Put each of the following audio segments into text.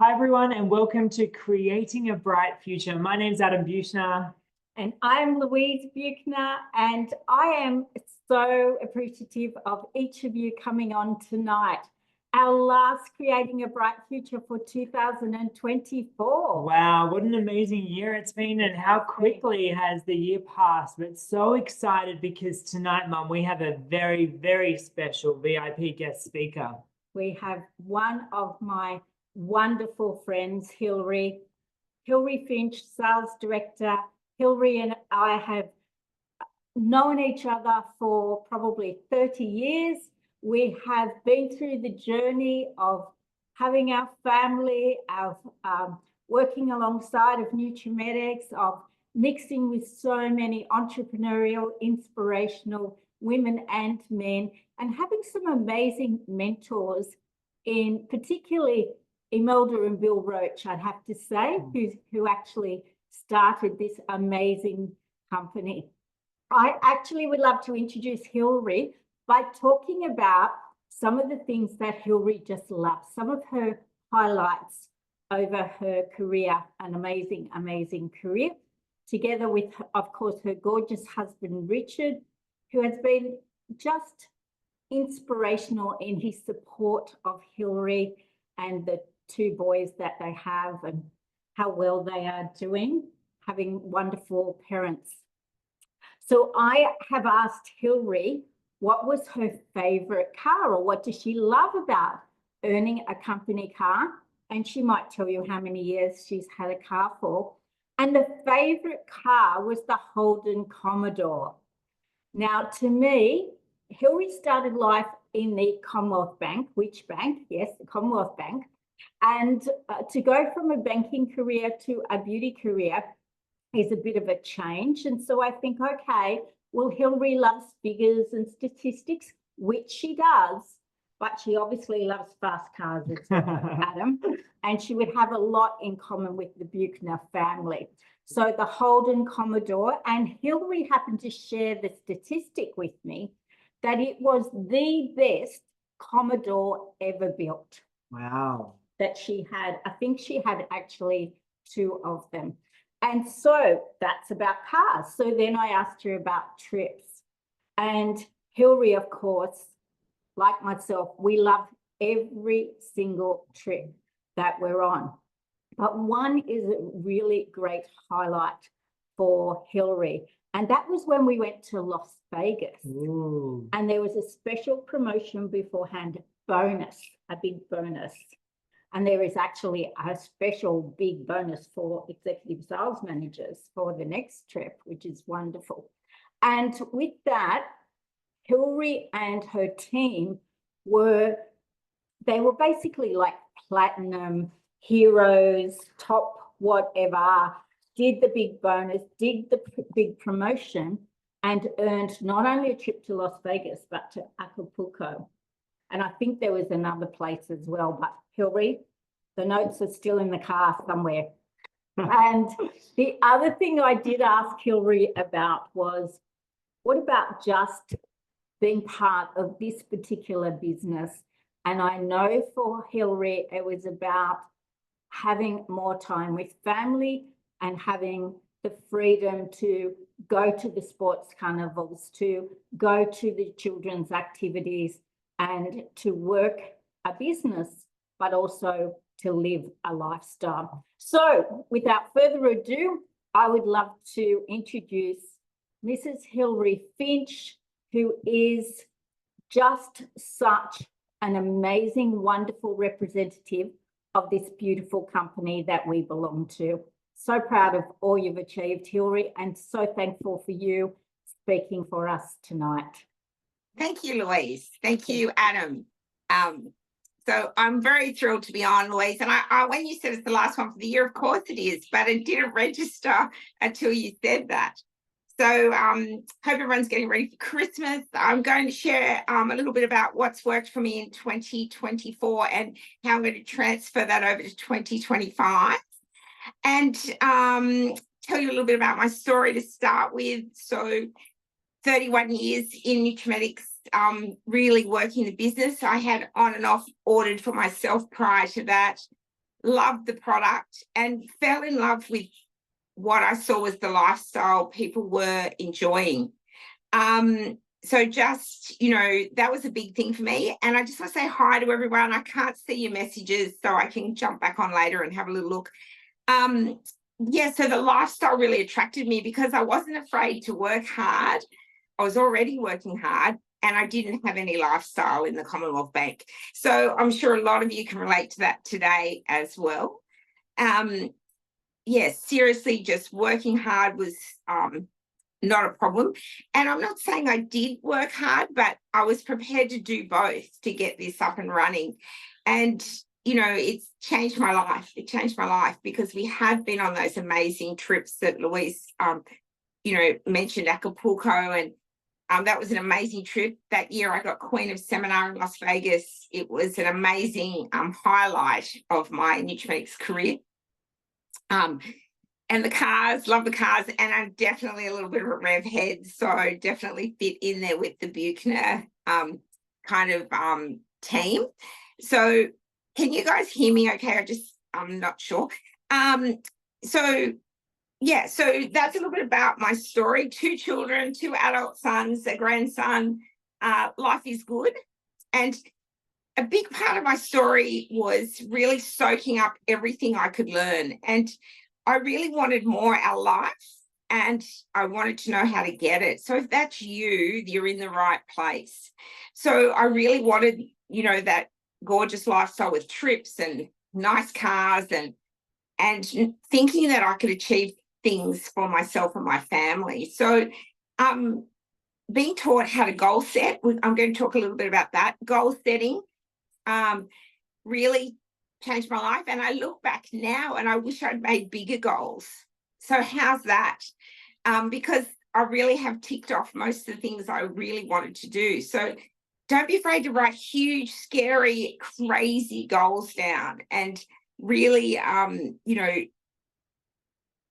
Hi, everyone, and welcome to Creating a Bright Future. My name's Adam Buchner. And I'm Louise Buchner, and I am so appreciative of each of you coming on tonight. Our last Creating a Bright Future for 2024. Wow, what an amazing year it's been, and how quickly has the year passed. But so excited because tonight, Mum, we have a very, very special VIP guest speaker. We have one of my wonderful friends, Hilary Finch, Sales Director. Hilary and I have known each other for probably 30 years. We have been through the journey of having our family, of working alongside of Nutrimedix, of mixing with so many entrepreneurial, inspirational women and men, and having some amazing mentors in particularly Imelda and Bill Roach, I'd have to say, who actually started this amazing company. I actually would love to introduce Hilary by talking about some of the things that Hilary just loves, some of her highlights over her career, an amazing, amazing career, together with, of course, her gorgeous husband, Richard, who has been just inspirational in his support of Hilary and the two boys that they have and how well they are doing, having wonderful parents. So I have asked Hilary what was her favorite car, or what does she love about owning a company car? And she might tell you how many years she's had a car for. And the favorite car was the Holden Commodore. Now, to me, Hilary started life in the Commonwealth Bank. Which bank? Yes, the Commonwealth Bank. And to go from a banking career to a beauty career is a bit of a change. And so I think, okay, well, Hilary loves figures and statistics, which she does, but she obviously loves fast cars as well, Adam, and she would have a lot in common with the Buchner family. So the Holden Commodore, and Hilary happened to share the statistic with me that it was the best Commodore ever built. Wow. That she had. I think she had actually two of them. And so that's about cars. So then I asked her about trips. And Hilary, of course, like myself, we love every single trip that we're on. But one is a really great highlight for Hilary. And that was when we went to Las Vegas. Ooh. And there was a special promotion beforehand, bonus, a big bonus. And there is actually a special big bonus for executive sales managers for the next trip, which is wonderful. And with that, Hilary and her team were basically like platinum heroes, top whatever, did the big bonus, did the big promotion, and earned not only a trip to Las Vegas, but to Acapulco. And I think there was another place as well, but Hilary, the notes are still in the car somewhere. And the other thing I did ask Hilary about was, what about just being part of this particular business? And I know for Hilary, it was about having more time with family and having the freedom to go to the sports carnivals, to go to the children's activities, and to work a business, but also to live a lifestyle. So without further ado, I would love to introduce Mrs. Hilary Finch, who is just such an amazing, wonderful representative of this beautiful company that we belong to. So proud of all you've achieved, Hilary, and so thankful for you speaking for us tonight. Thank you, Louise. Thank you, Adam. So I'm very thrilled to be on, Louise. And I when you said it's the last one for the year, of course it is, but it didn't register until you said that. So hope everyone's getting ready for Christmas. I'm going to share a little bit about what's worked for me in 2024 and how I'm going to transfer that over to 2025. And tell you a little bit about my story to start with. So 31 years in Nutrimedix, really working the business. I had on and off ordered for myself prior to that. loved the product and fell in love with what I saw was the lifestyle people were enjoying. So just, that was a big thing for me. And I just want to say hi to everyone. I can't see your messages, so I can jump back on later and have a little look. So the lifestyle really attracted me because I wasn't afraid to work hard. I was already working hard and I didn't have any lifestyle in the Commonwealth Bank. So I'm sure a lot of you can relate to that today as well. Seriously, just working hard was not a problem. And I'm not saying I did work hard, but I was prepared to do both to get this up and running. And, it's changed my life. It changed my life because we have been on those amazing trips that Louise, mentioned, Acapulco. And that was an amazing trip. That year I got Queen of Seminar in Las Vegas. It was an amazing highlight of my Nutramenix career. And the cars, love the cars, and I'm definitely a little bit of a rev head, so I definitely fit in there with the Buchner team. So can you guys hear me okay? I'm not sure. So that's a little bit about my story. 2 children, 2 adult sons, a grandson. Life is good. And a big part of my story was really soaking up everything I could learn. And I really wanted more out of life and I wanted to know how to get it. So if that's you, you're in the right place. So I really wanted, that gorgeous lifestyle with trips and nice cars and thinking that I could achieve things for myself and my family. So being taught how to goal set, I'm going to talk a little bit about that. Goal setting really changed my life. And I look back now and I wish I'd made bigger goals. So how's that? Because I really have ticked off most of the things I really wanted to do. So don't be afraid to write huge, scary, crazy goals down and really,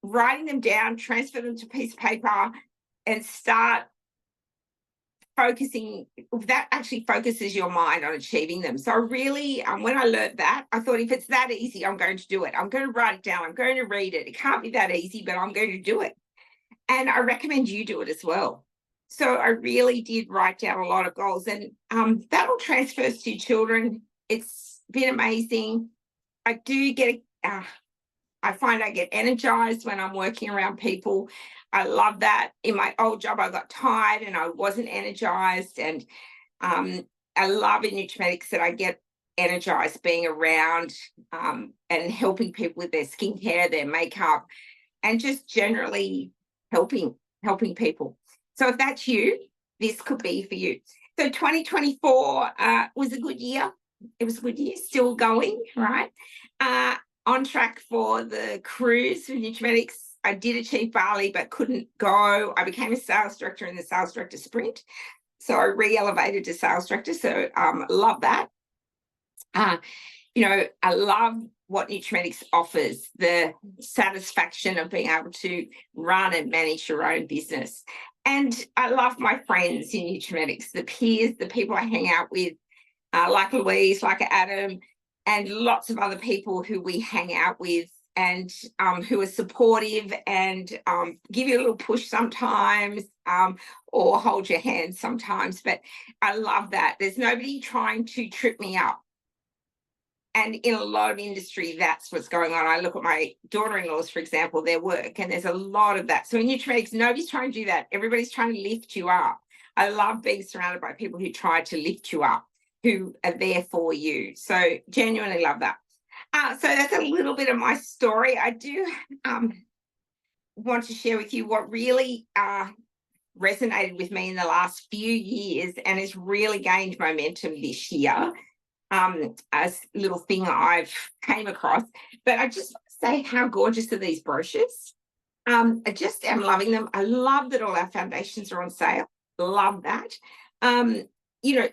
writing them down, transfer them to a piece of paper and start focusing. That actually focuses your mind on achieving them. So I really, when I learned that, I thought if it's that easy, I'm going to do it. I'm going to write it down. I'm going to read it. It can't be that easy, but I'm going to do it. And I recommend you do it as well. So I really did write down a lot of goals, and that all transfers to children. It's been amazing. I do get, I find I get energized when I'm working around people. I love that. In my old job, I got tired and I wasn't energized. And I love in Nutramenix that I get energized being around and helping people with their skincare, their makeup, and just generally helping people. So if that's you, this could be for you. So 2024 was a good year. It was a good year, still going, right? On track for the cruise with Nutramenix. I did achieve Bali, but couldn't go. I became a sales director in the sales director sprint. So I re-elevated to sales director. So love that. I love what Nutramenix offers, the satisfaction of being able to run and manage your own business. And I love my friends in Nutramenix, the peers, the people I hang out with, like Louise, like Adam, and lots of other people who we hang out with and who are supportive and give you a little push sometimes or hold your hand sometimes. But I love that. There's nobody trying to trip me up. And in a lot of industry, that's what's going on. I look at my daughter-in-laws, for example, their work, and there's a lot of that. So in Nutramenix, nobody's trying to do that. Everybody's trying to lift you up. I love being surrounded by people who try to lift you up, who are there for you. So genuinely love that. So that's a little bit of my story. I do want to share with you what really resonated with me in the last few years and has really gained momentum this year. As a little thing I've came across, but I just want to say how gorgeous are these brochures. I just am loving them. I love that all our foundations are on sale. Love that.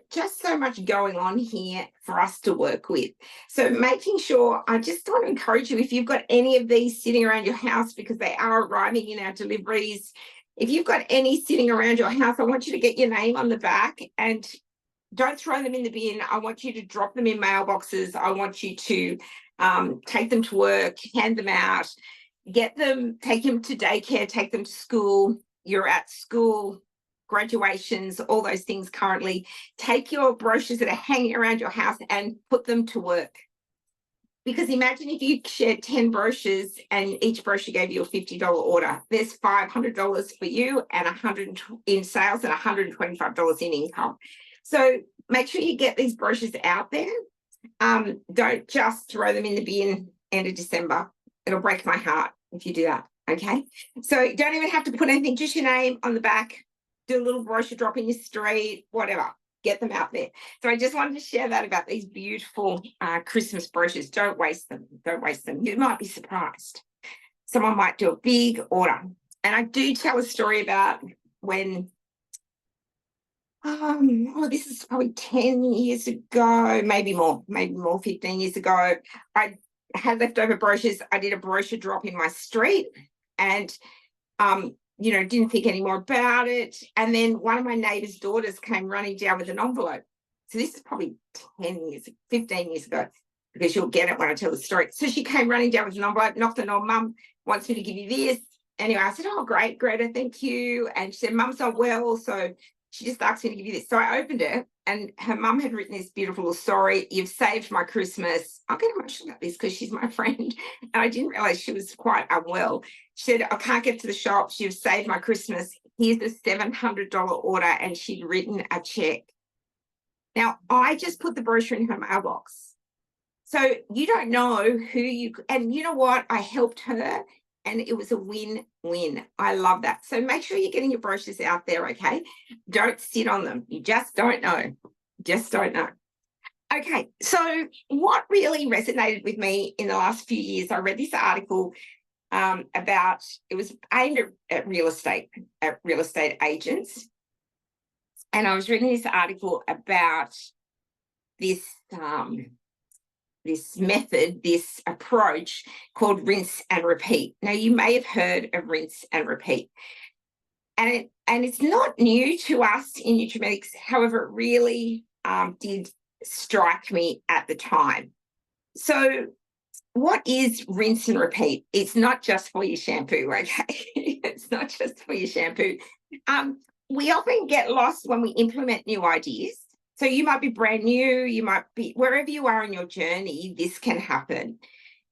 Just so much going on here for us to work with. So making sure, I just want to encourage you, if you've got any of these sitting around your house, because they are arriving in our deliveries, if you've got any sitting around your house, I want you to get your name on the back and don't throw them in the bin. I want you to drop them in mailboxes. I want you to take them to work, hand them out, get them, take them to daycare, take them to school. You're at school, graduations, all those things currently. Take your brochures that are hanging around your house and put them to work. Because imagine if you shared 10 brochures and each brochure gave you a $50 order. There's $500 for you and $100 in sales and $125 in income. So make sure you get these brochures out there. Don't just throw them in the bin end of December. It'll break my heart if you do that. Okay. So you don't even have to put anything, just your name on the back, do a little brochure drop in your street, whatever. Get them out there. So I just wanted to share that about these beautiful Christmas brochures. Don't waste them. Don't waste them. You might be surprised. Someone might do a big order. And I do tell a story about when, this is probably 10 years ago, maybe more, 15 years ago. I had leftover brochures. I did a brochure drop in my street and didn't think any more about it. And then one of my neighbor's daughters came running down with an envelope. So this is probably 15 years ago, because you'll get it when I tell the story. So she came running down with an envelope, knocked on door, Mum wants me to give you this. Anyway, I said, oh, great, Greta, thank you. And she said, Mum's not well, so she just asked me to give you this. So I opened it and her mum had written this beautiful little story. You've saved my Christmas. I'll get emotional about this because she's my friend. And I didn't realize she was quite unwell. She said, I can't get to the shops. You've saved my Christmas. Here's the $700 order. And she'd written a check. Now, I just put the brochure in her mailbox. So you don't know who you, and you know what? I helped her and it was a win-win. I love that. So make sure you're getting your brochures out there, okay? Don't sit on them. You just don't know. Just don't know. Okay, so what really resonated with me in the last few years, I read this article about, it was aimed at real estate agents. And I was reading this article about this this method, this approach called rinse and repeat. Now, you may have heard of rinse and repeat. And it's not new to us in Nutrimetics. However, it really did strike me at the time. So what is rinse and repeat? It's not just for your shampoo, okay? It's not just for your shampoo. We often get lost when we implement new ideas. So you might be brand new, you might be wherever you are in your journey, this can happen,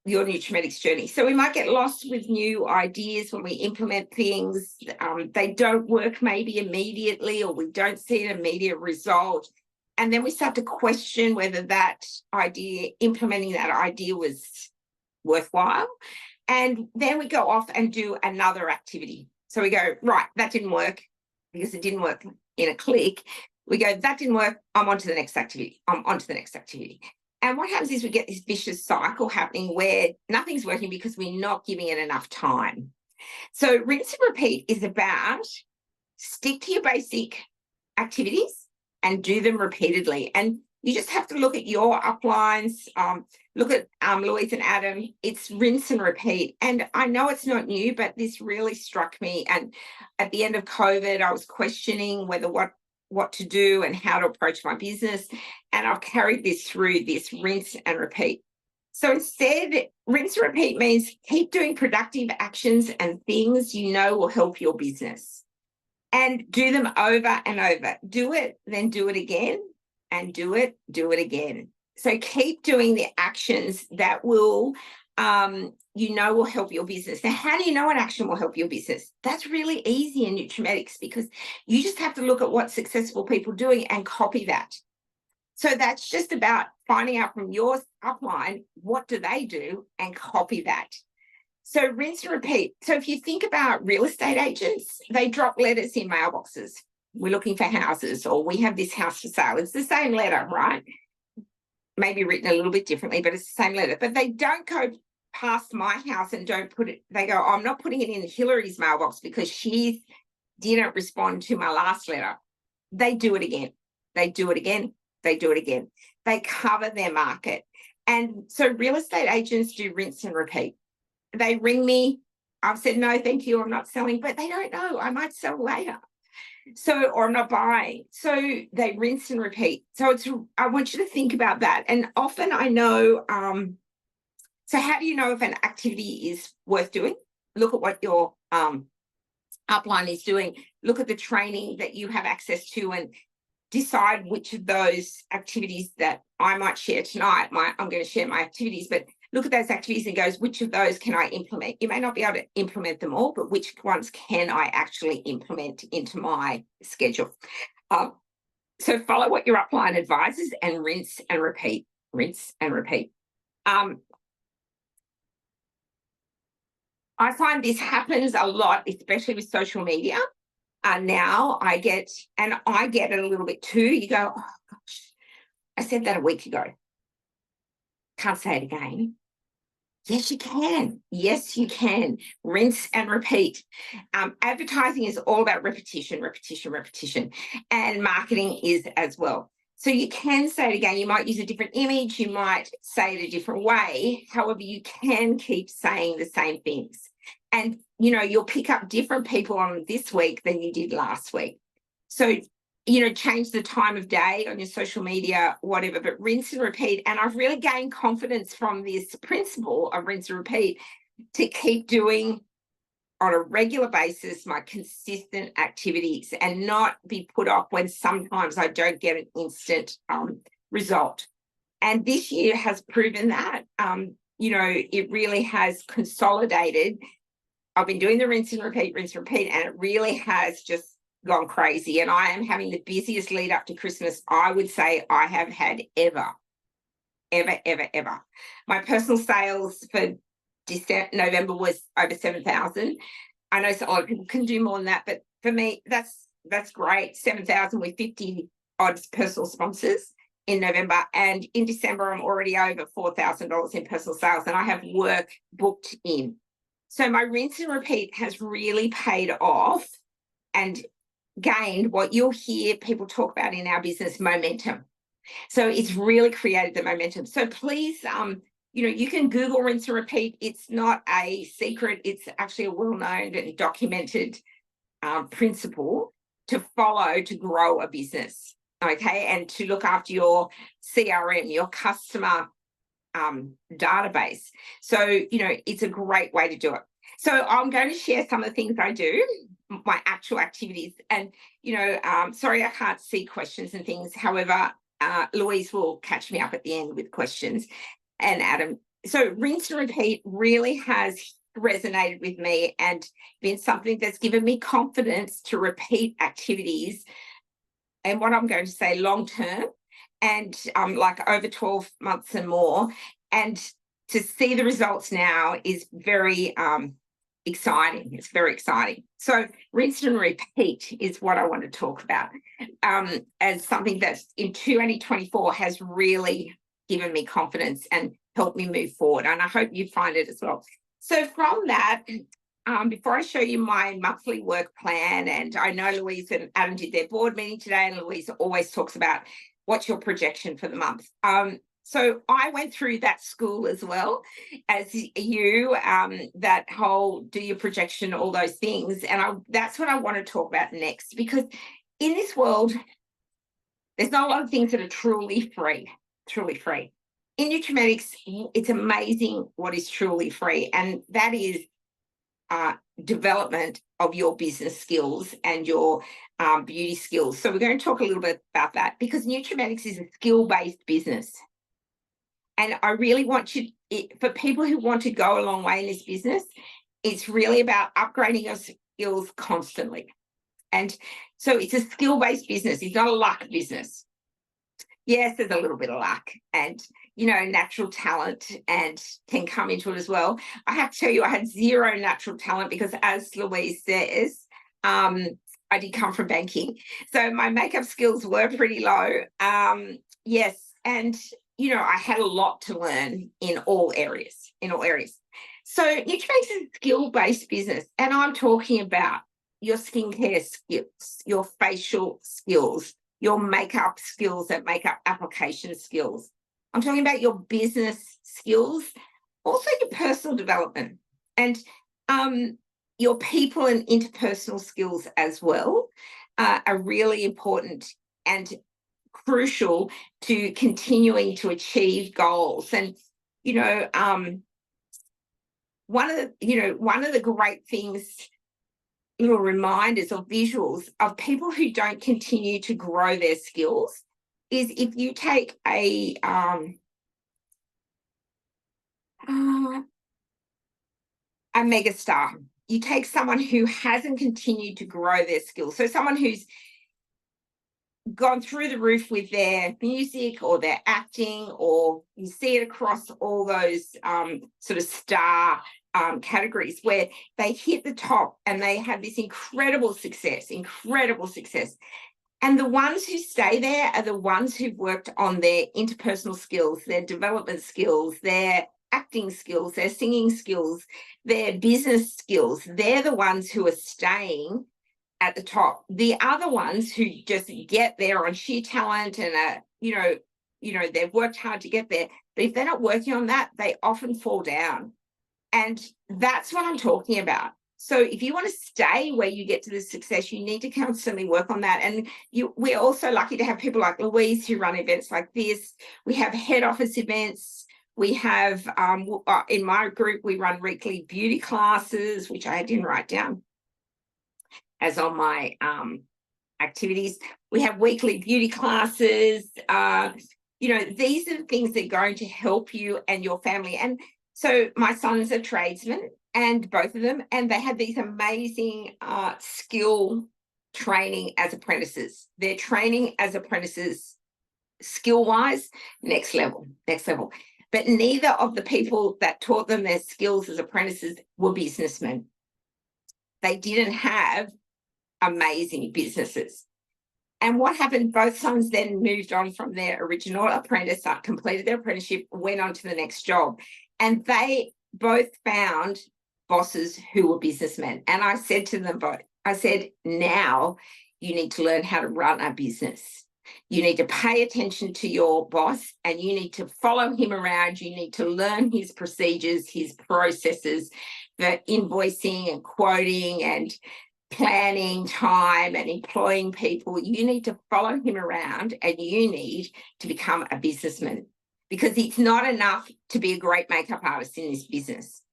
your Nutrimetics journey. So we might get lost with new ideas when we implement things. They don't work maybe immediately, or we don't see an immediate result. And then we start to question whether that idea, implementing that idea was worthwhile. And then we go off and do another activity. So we go, right, that didn't work because it didn't work in a click. We go, that didn't work, I'm on to the next activity. I'm on to the next activity. And what happens is we get this vicious cycle happening where nothing's working because we're not giving it enough time. So rinse and repeat is about stick to your basic activities and do them repeatedly. And you just have to look at your uplines, look at Louise and Adam. It's rinse and repeat. And I know it's not new, but this really struck me. And at the end of COVID, I was questioning whether what to do and how to approach my business. And I've carried this through, this rinse and repeat. So instead, rinse and repeat means keep doing productive actions and things you know will help your business. And do them over and over. Do it, then do it again, and do it again. So keep doing the actions that will will help your business. Now, how do you know an action will help your business? That's really easy in Nutrimetics because you just have to look at what successful people are doing and copy that. So that's just about finding out from your upline, what do they do, and copy that. So rinse and repeat. So if you think about real estate agents, they drop letters in mailboxes. We're looking for houses, or we have this house for sale. It's the same letter, right? Maybe written a little bit differently, but it's the same letter. But they don't go past my house and don't put it, they go, oh, I'm not putting it in Hillary's mailbox because she didn't respond to my last letter. They do it again. They do it again. They do it again. They cover their market. And so real estate agents do rinse and repeat. They ring me. I've said, no, thank you, I'm not selling, but they don't know. I might sell later. So, or I'm not buying. So they rinse and repeat. So I want you to think about that. And often I know, so how do you know if an activity is worth doing? Look at what your upline is doing. Look at the training that you have access to and decide which of those activities that I might share tonight. I'm going to share my activities, but look at those activities and goes, which of those can I implement? You may not be able to implement them all, but which ones can I actually implement into my schedule? So follow what your upline advises and rinse and repeat, rinse and repeat. I find this happens a lot, especially with social media. Now I get it a little bit too. You go, oh gosh, I said that a week ago. Can't say it again. Yes, you can. Yes, you can. Rinse and repeat. Advertising is all about repetition, repetition, repetition, and marketing is as well. So you can say it again. You might use a different image. You might say it a different way. However, you can keep saying the same things. And, you know, you'll pick up different people on this week than you did last week. So, you know, change the time of day on your social media, whatever, but rinse and repeat. And I've really gained confidence from this principle of rinse and repeat to keep doing on a regular basis my consistent activities and not be put off when sometimes I don't get an instant result. And this year has proven that, you know, it really has consolidated. I've been doing the rinse and repeat, and it really has just gone crazy. And I am having the busiest lead up to Christmas I would say I have had ever. My personal sales for November was over 7,000. I know a lot of people can do more than that, but for me, that's great. 7,000 with 50 odd personal sponsors in November. And in December, I'm already over $4,000 in personal sales, and I have work booked in. So my rinse and repeat has really paid off and gained what you'll hear people talk about in our business, momentum. So it's really created the momentum. So please, you know, you can Google rinse and repeat. It's not a secret. It's actually a well-known and documented principle to follow to grow a business, okay, and to look after your CRM, your customer database. So, you know, it's a great way to do it. So I'm going to share some of the things I do, my actual activities. And, you know, sorry, I can't see questions and things. However, Louise will catch me up at the end with questions, and Adam. So rinse and repeat really has resonated with me and been something that's given me confidence to repeat activities. And what I'm going to say long term, and like over 12 months and more, and to see the results now is very exciting. It's very exciting. So rinse and repeat is what I want to talk about as something that's in 2024 has really given me confidence and helped me move forward. And I hope you find it as well. So from that, before I show you my monthly work plan, and I know Louise and Adam did their board meeting today, and Louise always talks about what's your projection for the month. So I went through that school as well as you, that whole do your projection, all those things. And that's what I want to talk about next, because in this world, there's not a lot of things that are truly free. In Nutrimetics, it's amazing what is truly free, and that is development of your business skills and your beauty skills. So we're going to talk a little bit about that, because Nutrimetics is a skill-based business. And I really want you, for people who want to go a long way in this business, it's really about upgrading your skills constantly. And so it's a skill-based business. It's not a luck business. Yes, there's a little bit of luck and, you know, natural talent and can come into it as well. I have to tell you, I had zero natural talent because, as Louise says, I did come from banking. So my makeup skills were pretty low. Yes. And, you know, I had a lot to learn in all areas, So Nutrimetics is a skill-based business. And I'm talking about your skincare skills, your facial skills, your makeup skills and makeup application skills. I'm talking about your business skills, also your personal development and your people and interpersonal skills as well. are really important and crucial to continuing to achieve goals. And, one of the great things, little reminders or visuals of people who don't continue to grow their skills is if you take a megastar, you take someone who hasn't continued to grow their skills. So someone who's gone through the roof with their music or their acting, or you see it across all those sort of star categories where they hit the top and they have this incredible success. And the ones who stay there are the ones who've worked on their interpersonal skills, their development skills, their acting skills, their singing skills, their business skills. They're the ones who are staying at the top. The other ones who just get there on sheer talent and they've worked hard to get there, but if they're not working on that, they often fall down. And that's what I'm talking about. So if you want to stay where you get to the success, you need to constantly work on that. And we're also lucky to have people like Louise who run events like this. We have head office events. We have, in my group, we run weekly beauty classes, which I didn't write down as on my activities. We have weekly beauty classes. These are the things that are going to help you and your family. And so my sons are tradesmen, and both of them, and they have these amazing skill training as apprentices. They're training as apprentices skill-wise, next level. But neither of the people that taught them their skills as apprentices were businessmen. They didn't have amazing businesses. And what happened, both sons then moved on from their original apprentice, completed their apprenticeship, went on to the next job. And they both found bosses who were businessmen. And I said to them both, now you need to learn how to run a business. You need to pay attention to your boss and you need to follow him around. You need to learn his procedures, his processes, the invoicing and quoting and planning time and employing people. You need to follow him around and you need to become a businessman, because it's not enough to be a great makeup artist in this business.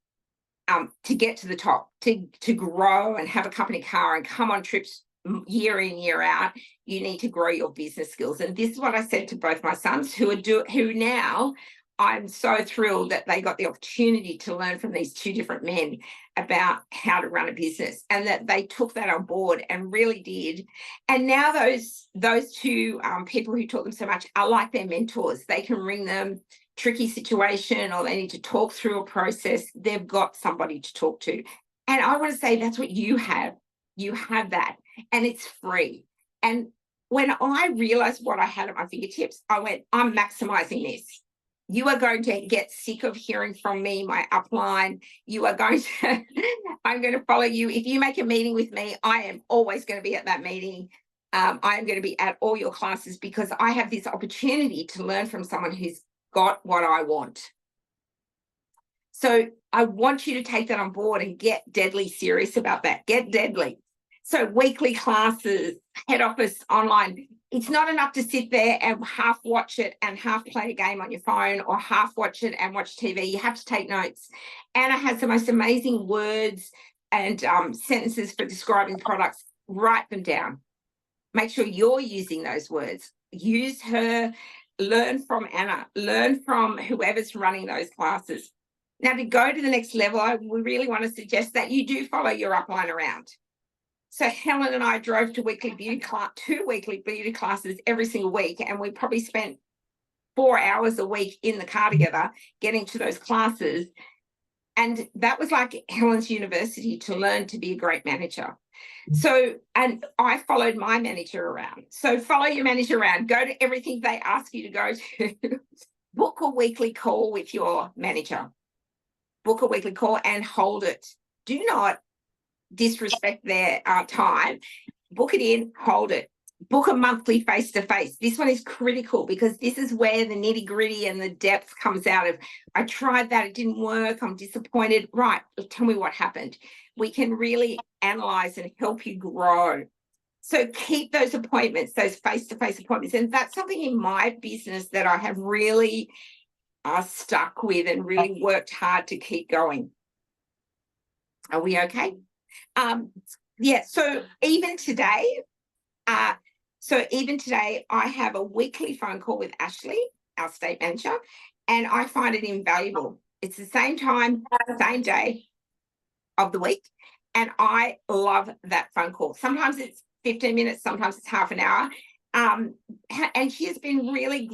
To get to the top, to grow and have a company car and come on trips year in, year out, you need to grow your business skills. And this is what I said to both my sons, who now I'm so thrilled that they got the opportunity to learn from these two different men about how to run a business, and that they took that on board and really did. And now those two people who taught them so much are like their mentors. They can ring them tricky situation or they need to talk through a process. They've got somebody to talk to. And I want to say that's what you have. You have that, and it's free. And when I realized what I had at my fingertips, I went, I'm maximizing this. You are going to get sick of hearing from me, my upline. I'm going to follow you. If you make a meeting with me, I am always going to be at that meeting. I am going to be at all your classes, because I have this opportunity to learn from someone who's got what I want. So I want you to take that on board and get deadly serious about that. Get deadly. So weekly classes, head office, online. It's not enough to sit there and half watch it and half play a game on your phone, or half watch it and watch TV. You have to take notes. Anna has the most amazing words and sentences for describing products. Write them down. Make sure you're using those words. Use her. Learn from Anna. Learn from whoever's running those classes. Now, to go to the next level, we really want to suggest that you do follow your upline around. So Helen and I drove to two weekly beauty classes every single week, and we probably spent 4 hours a week in the car together getting to those classes. And that was like Helen's university to learn to be a great manager. So, and I followed my manager around. So follow your manager around. Go to everything they ask you to go to. Book a weekly call with your manager. Book a weekly call and hold it. Do not disrespect their time. Book it in, hold it. Book a monthly face-to-face. This one is critical, because this is where the nitty-gritty and the depth comes out of, I tried that, it didn't work, I'm disappointed. Right, tell me what happened. We can really analyze and help you grow. So keep those appointments, those face-to-face appointments. And that's something in my business that I have really stuck with and really worked hard to keep going. Are we okay? Yeah, so even today, I have a weekly phone call with Ashley, our state manager, and I find it invaluable. It's the same time, same day of the week, and I love that phone call. Sometimes it's 15 minutes, sometimes it's half an hour. And she has been really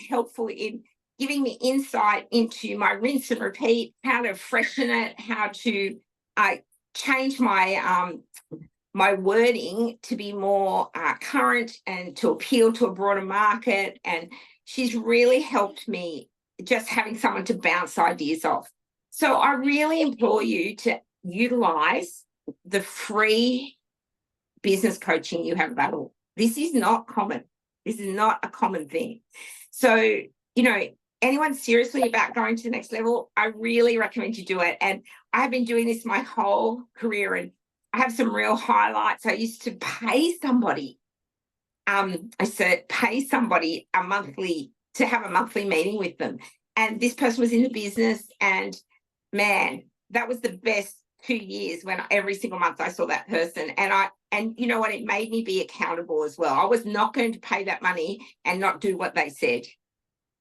helpful in giving me insight into my rinse and repeat, how to freshen it, how to change my my wording to be more current and to appeal to a broader market. And she's really helped me just having someone to bounce ideas off. So I really implore you to utilize the free business coaching you have available. This is not common. This is not a common thing. So, you know, anyone seriously about going to the next level, I really recommend you do it. And I have been doing this my whole career, and I have some real highlights. I used to pay somebody, pay somebody to have a monthly meeting with them. And this person was in the business, and man, that was the best 2 years when every single month I saw that person. And you know what, it made me be accountable as well. I was not going to pay that money and not do what they said.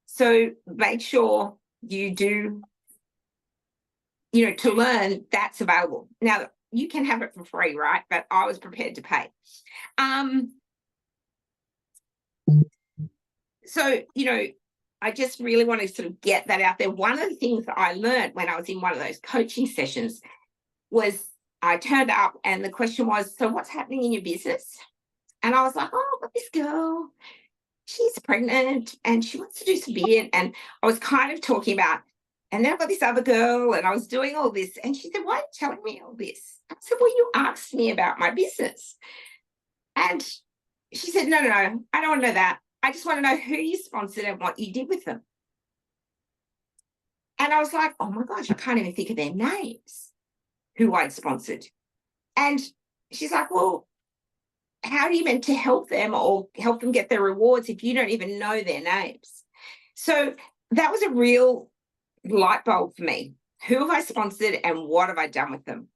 So make sure you do, you know, to learn that's available. Now, you can have it for free, right? But I was prepared to pay. So, you know, I just really want to sort of get that out there. One of the things that I learned when I was in one of those coaching sessions was I turned up and the question was, so what's happening in your business? And I was like, oh, I've got this girl, she's pregnant and she wants to do some beard. And I was kind of talking about, and then I've got this other girl and I was doing all this. And she said, why are you telling me all this? I said, well, you asked me about my business. And she said, no, I don't want to know that. I just want to know who you sponsored and what you did with them. And I was like, oh my gosh, I can't even think of their names, who I'd sponsored. And she's like, well, how are you meant to help them or help them get their rewards if you don't even know their names? So that was a real light bulb for me. Who have I sponsored and what have I done with them?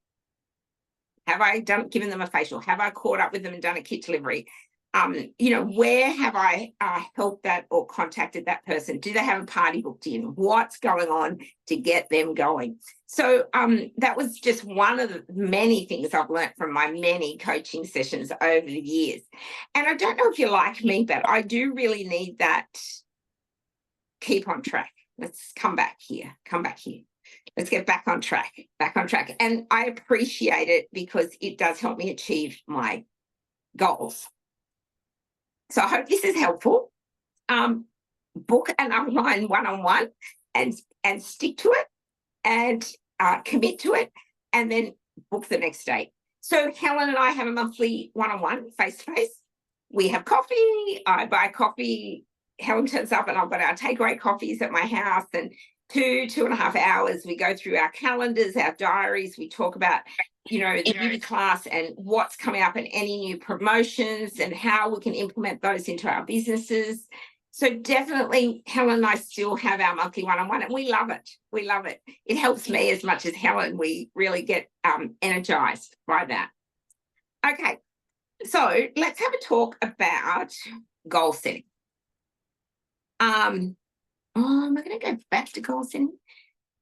Have I given them a facial? Have I caught up with them and done a kit delivery? You know, where have I helped that or contacted that person? Do they have a party booked in? What's going on to get them going? So that was just one of the many things I've learned from my many coaching sessions over the years. And I don't know if you're like me, but I do really need that keep on track. Let's come back here. Let's get back on track. And I appreciate it because it does help me achieve my goals. So I hope this is helpful. Book an online one-on-one and stick to it and commit to it, and then book the next date. So Helen and I have a monthly one-on-one face-to-face. We have coffee. I buy coffee. Helen turns up and I've got our takeaway coffees at my house, and 2.5 hours, we go through our calendars, our diaries. We talk about, you know, the beauty class and what's coming up and any new promotions and how we can implement those into our businesses. So definitely Helen and I still have our monthly one-on-one and we love it. It helps me as much as Helen. We really get energized by that. Okay, so let's have a talk about goal setting. Am I going to go back to goal setting?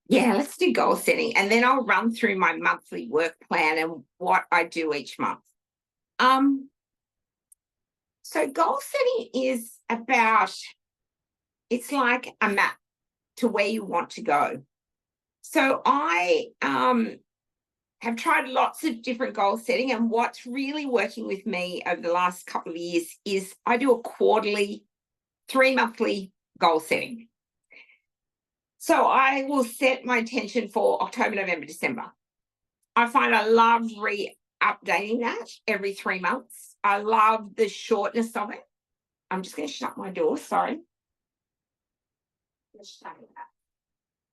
Yeah, let's do goal setting. And then I'll run through my monthly work plan and what I do each month. So goal setting is about, it's like a map to where you want to go. So I have tried lots of different goal setting, and what's really working with me over the last couple of years is I do a quarterly, 3 monthly goal setting. So I will set my intention for October, November, December. I find I love updating that every 3 months. I love the shortness of it. I'm just going to shut my door, sorry.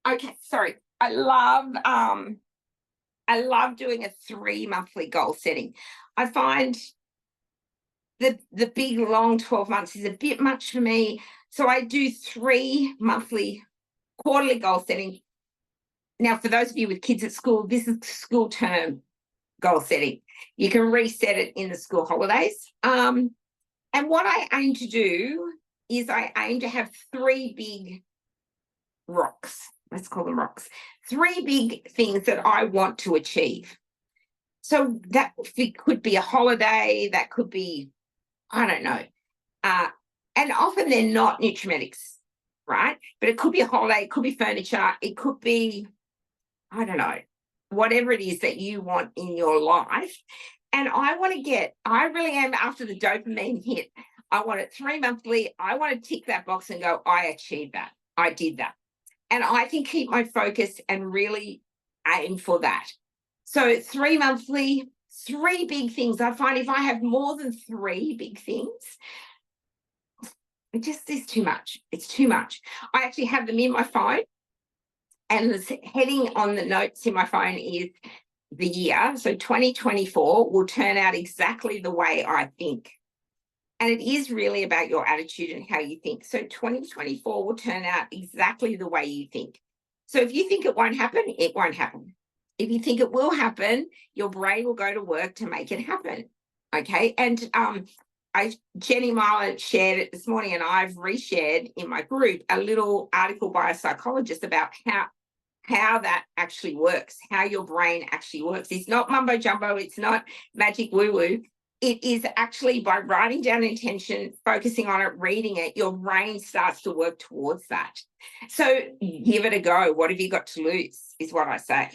Okay, sorry. I love doing a 3 monthly goal setting. I find the big long 12 months is a bit much for me. So I do 3 monthly, quarterly goal setting. Now, for those of you with kids at school, this is school term goal setting. You can reset it in the school holidays. And what I aim to do is I aim to have 3 big rocks. Let's call them rocks. 3 big things that I want to achieve. So that could be a holiday, that could be, I don't know. And often they're not Nutrimetics, right? But it could be a holiday, it could be furniture, it could be, I don't know, whatever it is that you want in your life. And I really am after the dopamine hit. I want it 3 monthly. I want to tick that box and go, I achieved that. I did that. And I can keep my focus and really aim for that. So 3 monthly, 3 big things. I find if I have more than 3 big things, it just is too much. It's too much. I actually have them in my phone, and the heading on the notes in my phone is the year. So 2024 will turn out exactly the way I think. And it is really about your attitude and how you think. So 2024 will turn out exactly the way you think. So if you think it won't happen, it won't happen. If you think it will happen, your brain will go to work to make it happen. Okay. And Jenny Marlin shared it this morning, and I've reshared in my group a little article by a psychologist about how that actually works, how your brain actually works. It's not mumbo jumbo, it's not magic woo-woo. It is actually by writing down intention, focusing on it, reading it, your brain starts to work towards that. So give it a go. What have you got to lose is what I say.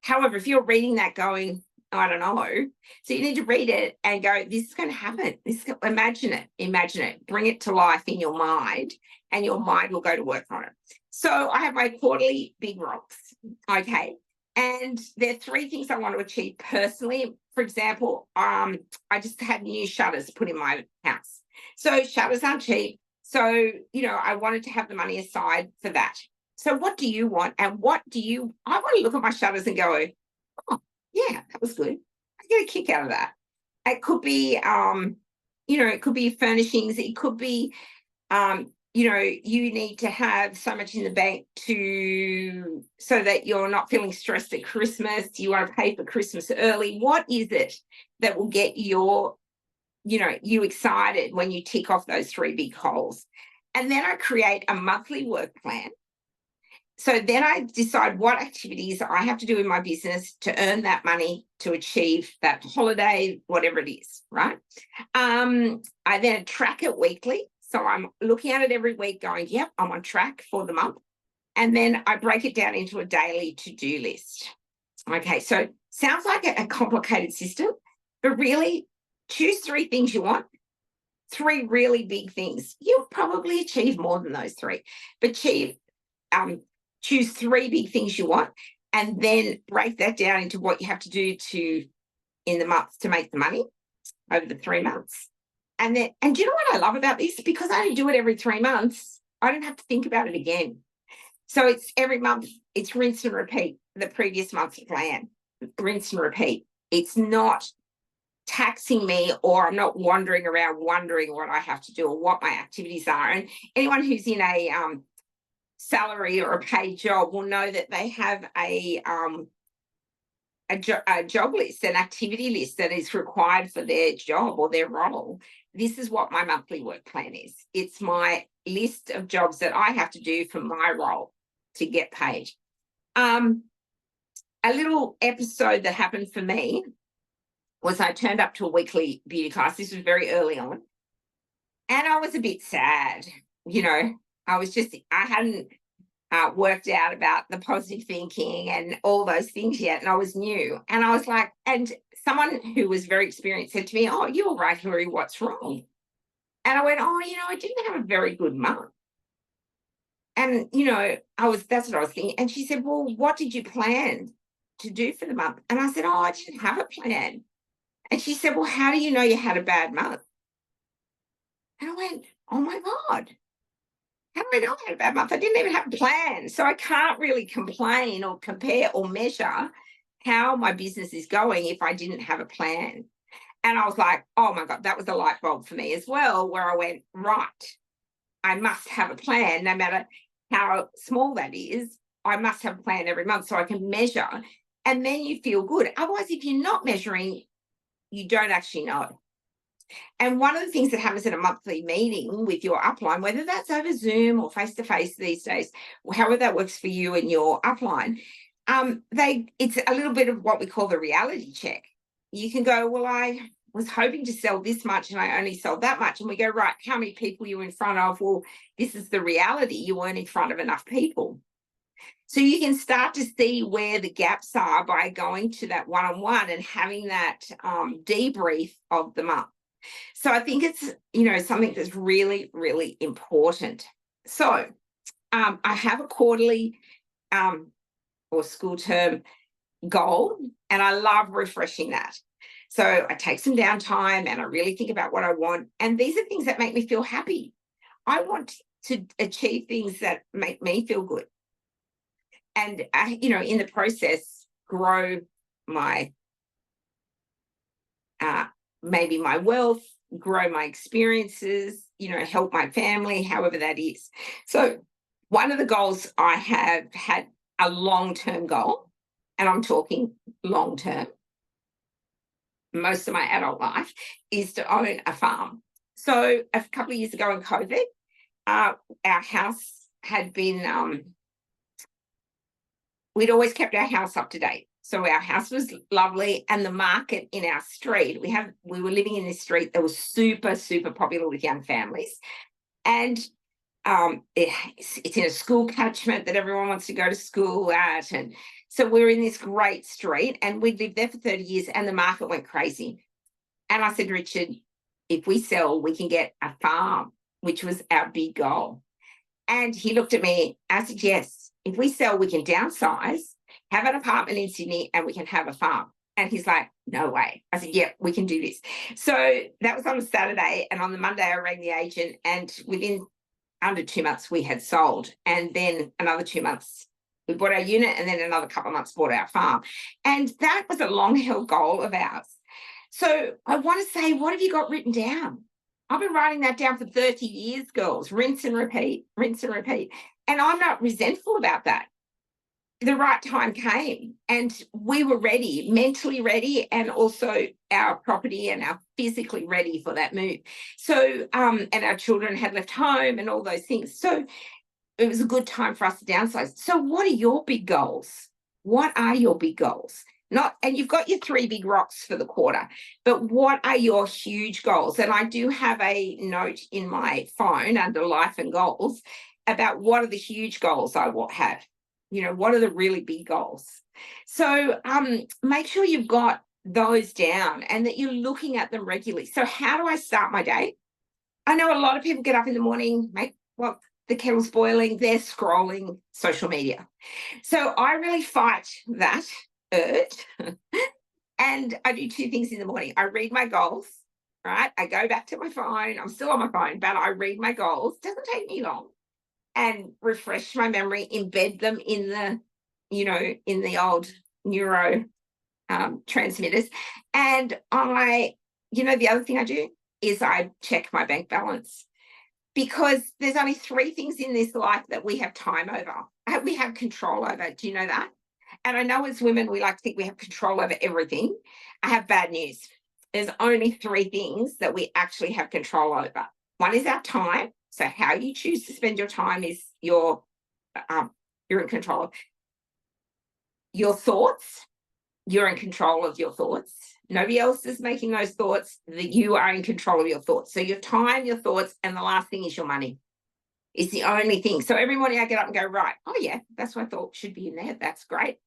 However, if you're reading that going, I don't know. So you need to read it and go, this is going to happen. Imagine it, bring it to life in your mind, and your mind will go to work on it. So I have my quarterly big rocks. Okay. And there are 3 things I want to achieve personally. For example, I just had new shutters put in my house. So shutters aren't cheap. So, I wanted to have the money aside for that. So what do you want? And I want to look at my shutters and go, oh, yeah, that was good. I get a kick out of that. It could be, it could be furnishings. It could be, you need to have so much in the bank so that you're not feeling stressed at Christmas. You want to pay for Christmas early. What is it that will get you excited when you tick off those 3 big goals? And then I create a monthly work plan. So then I decide what activities I have to do in my business to earn that money to achieve that holiday, whatever it is, right? I then track it weekly. So I'm looking at it every week going, yep, I'm on track for the month. And then I break it down into a daily to-do list. Okay, so sounds like a complicated system, but really choose 3 things you want, 3 really big things. You'll probably achieve more than those 3, but choose 3 big things you want, and then break that down into what you have to do in the months to make the money over the 3 months. And do you know what I love about this? Because I do it every 3 months, I don't have to think about it again. So it's every month, it's rinse and repeat the previous month's plan, rinse and repeat. It's not taxing me, or I'm not wandering around wondering what I have to do or what my activities are. And anyone who's in a salary or a paid job will know that they have a job list, an activity list that is required for their job or their role. This is what my monthly work plan is. It's my list of jobs that I have to do for my role to get paid. A little episode that happened for me was I turned up to a weekly beauty class. This was very early on. And I was a bit sad. I hadn't worked out about the positive thinking and all those things yet. And I was new. And I was like, and someone who was very experienced said to me, oh, you're right, Hilary, what's wrong? And I went, oh, I didn't have a very good month. And, that's what I was thinking. And she said, well, what did you plan to do for the month? And I said, oh, I didn't have a plan. And she said, well, how do you know you had a bad month? And I went, oh my God. How do I know I had a bad month? I didn't even have a plan. So I can't really complain or compare or measure how my business is going if I didn't have a plan. And I was like, oh my God, that was a light bulb for me as well, where I went, right, I must have a plan, no matter how small that is. I must have a plan every month so I can measure. And then you feel good. Otherwise, if you're not measuring, you don't actually know. And one of the things that happens at a monthly meeting with your upline, whether that's over Zoom or face-to-face these days, however that works for you and your upline, it's a little bit of what we call the reality check. You can go, well, I was hoping to sell this much and I only sold that much. And we go, right, how many people are you in front of? Well, this is the reality. You weren't in front of enough people. So you can start to see where the gaps are by going to that one-on-one and having that debrief of the month. So I think it's, something that's really, really important. So I have a quarterly or school term goal, and I love refreshing that. So I take some downtime and I really think about what I want. And these are things that make me feel happy. I want to achieve things that make me feel good. And, in the process, grow my, maybe my wealth, grow my experiences, help my family, however that is. So one of the goals I have had a long-term goal, and I'm talking long-term, most of my adult life, is to own a farm. So a couple of years ago in COVID, our house had been, we'd always kept our house up to date. So our house was lovely, and the market in our street, we were living in this street that was super, super popular with young families. And it's in a school catchment that everyone wants to go to school at. And so we're in this great street, and we'd lived there for 30 years, and the market went crazy. And I said, Richard, if we sell, we can get a farm, which was our big goal. And he looked at me. I said, yes, if we sell, we can downsize, have an apartment in Sydney, and we can have a farm. And he's like, no way. I said, yeah, we can do this. So that was on a Saturday. And on the Monday, I rang the agent, and within under 2 months, we had sold. And then another 2 months, we bought our unit, and then another couple of months bought our farm. And that was a long-held goal of ours. So I want to say, what have you got written down? I've been writing that down for 30 years, girls. Rinse and repeat, rinse and repeat. And I'm not resentful about that. The right time came, and we were ready, mentally ready, and also our property and our physically ready for that move. So, and our children had left home and all those things. So it was a good time for us to downsize. So what are your big goals? What are your big goals? And you've got your 3 big rocks for the quarter, but what are your huge goals? And I do have a note in my phone under life and goals about what are the huge goals I will have. What are the really big goals? So make sure you've got those down and that you're looking at them regularly. So how do I start my day? I know a lot of people get up in the morning, the kettle's boiling, they're scrolling social media. So I really fight that urge. And I do 2 things in the morning. I read my goals, right? I go back to my phone. I'm still on my phone, but I read my goals. Doesn't take me long. And refresh my memory, embed them in the, in the old neuro transmitters. And the other thing I do is I check my bank balance, because there's only 3 things in this life that we have time over. We have control over. Do you know that? And I know as women, we like to think we have control over everything. I have bad news. There's only 3 things that we actually have control over. One is our time. So how you choose to spend your time is you're in control of. Your thoughts, you're in control of your thoughts. Nobody else is making those thoughts. That you are in control of your thoughts. So your time, your thoughts, and the last thing is your money. It's the only thing. So every morning I get up and go, right, oh yeah, that's what I thought should be in there. That's great.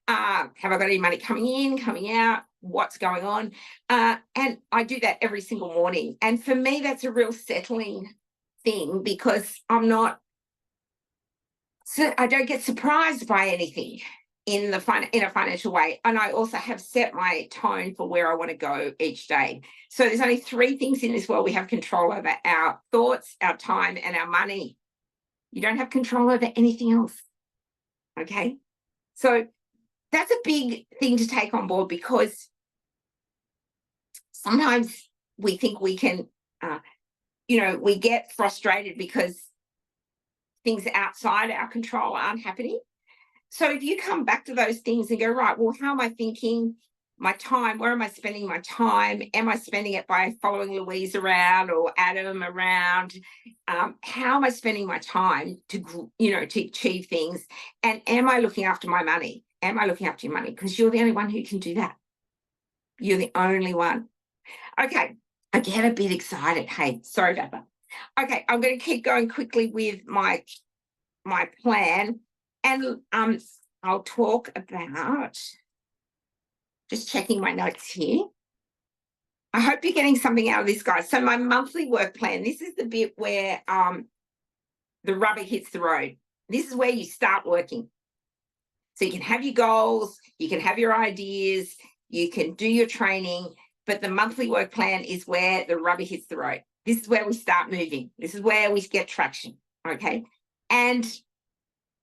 Have I got any money coming in, coming out? What's going on? And I do that every single morning. And for me, that's a real settling thing, because I don't get surprised by anything in a financial way. And I also have set my tone for where I want to go each day. So there's only 3 things in this world we have control over: our thoughts, our time, and our money. You don't have control over anything else. Okay. So that's a big thing to take on board, because sometimes we think we can, we get frustrated because things outside our control aren't happening. So if you come back to those things and go, right, well, how am I thinking? My time, where am I spending my time? Am I spending it by following Louise around or Adam around? How am I spending my time to achieve things? And am I looking after my money? Am I looking after your money? Because you're the only one who can do that. You're the only one. Okay, I get a bit excited. Hey, sorry about that. Okay, I'm going to keep going quickly with my plan, and I'll talk about, just checking my notes here. I hope you're getting something out of this, guys. So my monthly work plan, this is the bit where the rubber hits the road. This is where you start working. So you can have your goals, you can have your ideas, you can do your training, but the monthly work plan is where the rubber hits the road. This is where we start moving. This is where we get traction, okay? And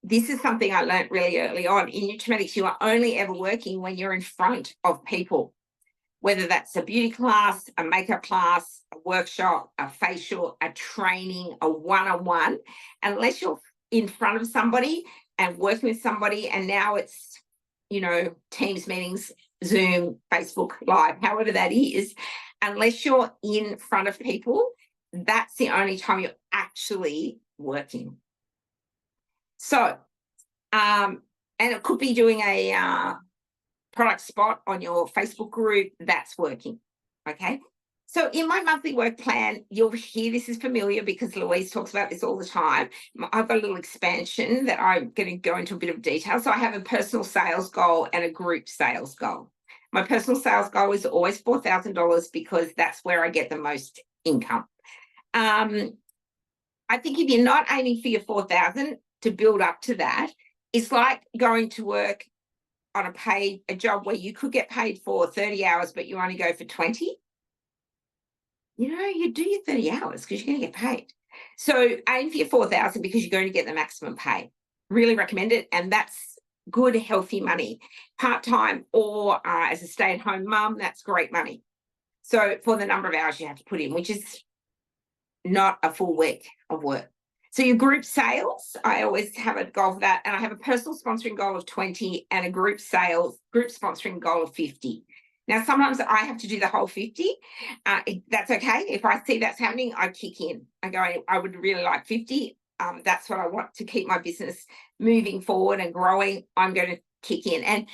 this is something I learned really early on. In Nutrimetics, you are only ever working when you're in front of people, whether that's a beauty class, a makeup class, a workshop, a facial, a training, a one-on-one. Unless you're in front of somebody and working with somebody, and now it's, Teams meetings, Zoom, Facebook Live, however that is, unless you're in front of people, that's the only time you're actually working. So, and it could be doing a product spot on your Facebook group, that's working, okay? So in my monthly work plan, you'll hear this is familiar because Louise talks about this all the time. I've got a little expansion that I'm going to go into a bit of detail. So I have a personal sales goal and a group sales goal. My personal sales goal is always $4,000 because that's where I get the most income. I think if you're not aiming for your 4,000 to build up to that, it's like going to work on a job where you could get paid for 30 hours, but you only go for 20. You do your 30 hours because you're going to get paid. So aim for your 4,000 because you're going to get the maximum pay. Really recommend it. And that's good, healthy money. Part-time or as a stay-at-home mum, that's great money. So for the number of hours you have to put in, which is not a full week of work. So your group sales, I always have a goal for that. And I have a personal sponsoring goal of 20 and a group sponsoring goal of 50. Now, sometimes I have to do the whole 50. That's okay. If I see that's happening, I kick in. I go, I would really like 50. That's what I want to keep my business moving forward and growing. I'm going to kick in. And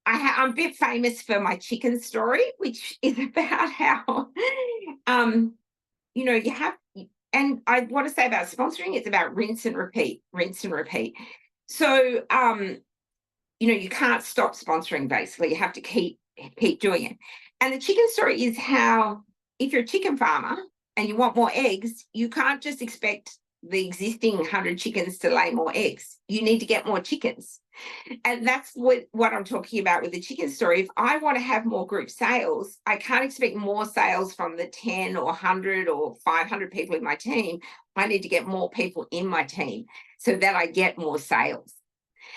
I'm a bit famous for my chicken story, which is about how, you have, and I want to say about sponsoring, it's about rinse and repeat. So, you can't stop sponsoring, basically. You have to keep doing it. And the chicken story is how, if you're a chicken farmer and you want more eggs, you can't just expect the existing 100 chickens to lay more eggs. You need to get more chickens. And that's what I'm talking about with the chicken story. If I want to have more group sales, I can't expect more sales from the 10 or 100 or 500 people in my team. I need to get more people in my team so that I get more sales.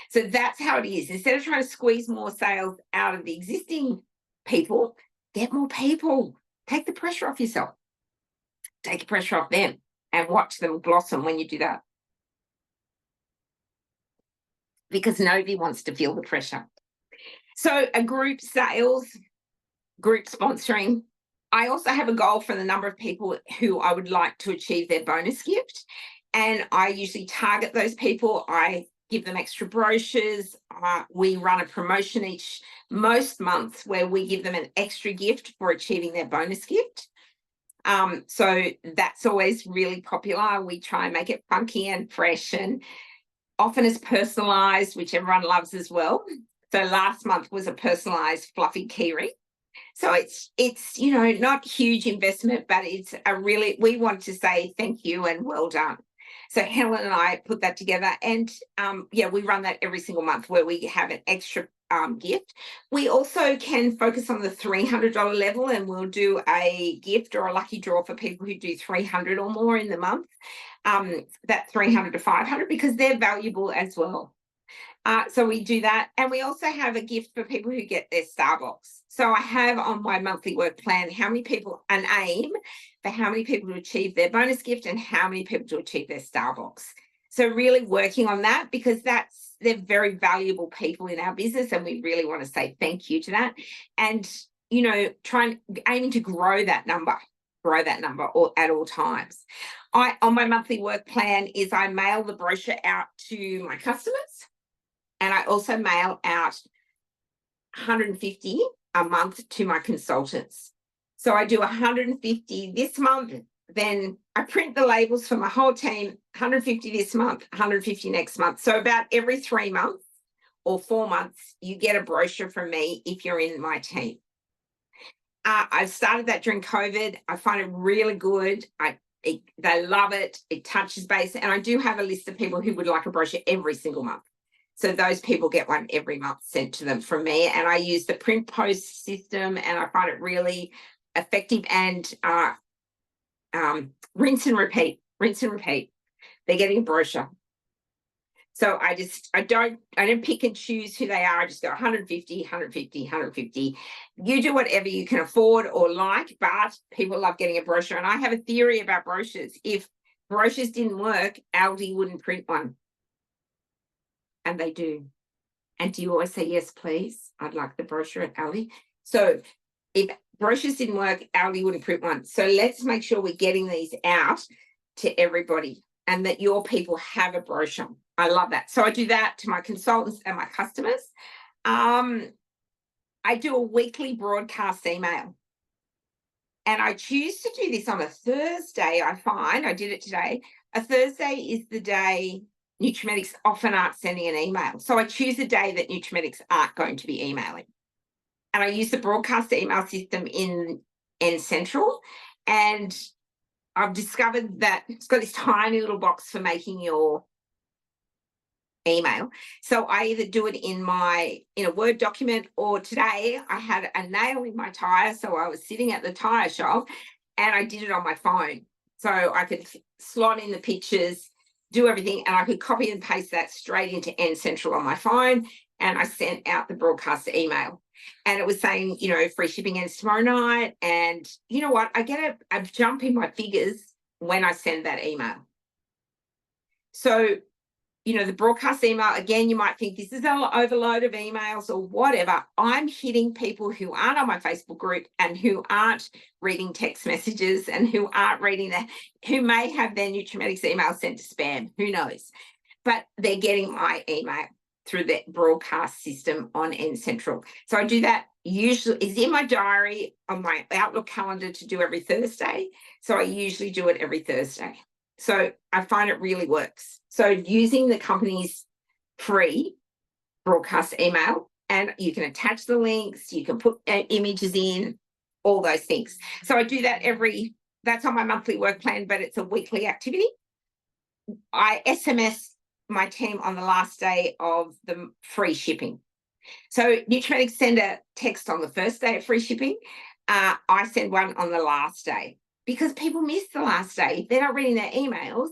So that's how it is. Instead of trying to squeeze more sales out of the existing people, get more people. Take the pressure off yourself. Take the pressure off them and watch them blossom when you do that. Because nobody wants to feel the pressure. So a group sales, group sponsoring. I also have a goal for the number of people who I would like to achieve their bonus gift. And I usually target those people. I give them extra brochures. We run a promotion most months where we give them an extra gift for achieving their bonus gift. So that's always really popular. We try and make it funky and fresh and often it's personalized, which everyone loves as well. So last month was a personalized fluffy keyring. So it's not huge investment, but it's we want to say thank you and well done. So Helen and I put that together and we run that every single month where we have an extra gift. We also can focus on the $300 level and we'll do a gift or a lucky draw for people who do 300 or more in the month. That 300 to 500 because they're valuable as well. So we do that. And we also have a gift for people who get their Starbucks. So I have on my monthly work plan how many people, an aim for how many people to achieve their bonus gift and how many people to achieve their Starbucks. So really working on that, because they're very valuable people in our business, and we really want to say thank you to that. And, you know, aiming to grow that number at all times. On my monthly work plan is I mail the brochure out to my customers, and I also mail out 150 a month to my consultants. So I do 150 this month, then I print the labels for my whole team, 150 this month, 150 next month. So about every 3 months or 4 months, you get a brochure from me if you're in my team. I started that during COVID. I find it really good. They love it. It touches base. And I do have a list of people who would like a brochure every single month. So those people get one every month sent to them from me. And I use the print post system, and I find it really effective, and rinse and repeat. They're getting a brochure. So I don't pick and choose who they are. I just go 150, 150, 150. You do whatever you can afford or like, but people love getting a brochure. And I have a theory about brochures. If brochures didn't work, Aldi wouldn't print one. And they do. And do you always say, yes, please? I'd like the brochure at Aldi. So if brochures didn't work, Aldi wouldn't print one. So let's make sure we're getting these out to everybody, and that your people have a brochure. I love that. So I do that to my consultants and my customers. I do a weekly broadcast email. And I choose to do this on a Thursday, I find. I did it today. A Thursday is the day Nutrimetics often aren't sending an email. So I choose a day that Nutrimetics aren't going to be emailing. And I use the broadcast email system in N Central. And I've discovered that it's got this tiny little box for making your email. So I either do it in a Word document, or today I had a nail in my tire. So I was sitting at the tire shop and I did it on my phone. So I could slot in the pictures, do everything, and I could copy and paste that straight into N Central on my phone. And I sent out the broadcast email. And it was saying, you know, free shipping ends tomorrow night. And you know what? I get a jump in my figures when I send that email. So, you know, the broadcast email, again, you might think this is an overload of emails or whatever. I'm hitting people who aren't on my Facebook group and who aren't reading text messages and who aren't reading that, who may have their Nutrimetics email sent to spam, who knows? But they're getting my email through that broadcast system on N Central. So I do that. Usually is in my diary on my Outlook calendar to do every Thursday. So I usually do it every Thursday. So I find it really works. So using the company's free broadcast email, and you can attach the links, you can put images in, all those things. So I do that that's on my monthly work plan, but it's a weekly activity. I SMS my team on the last day of the free shipping. So Nutrimetics send a text on the first day of free shipping. I send one on the last day, because people miss the last day. They're not reading their emails.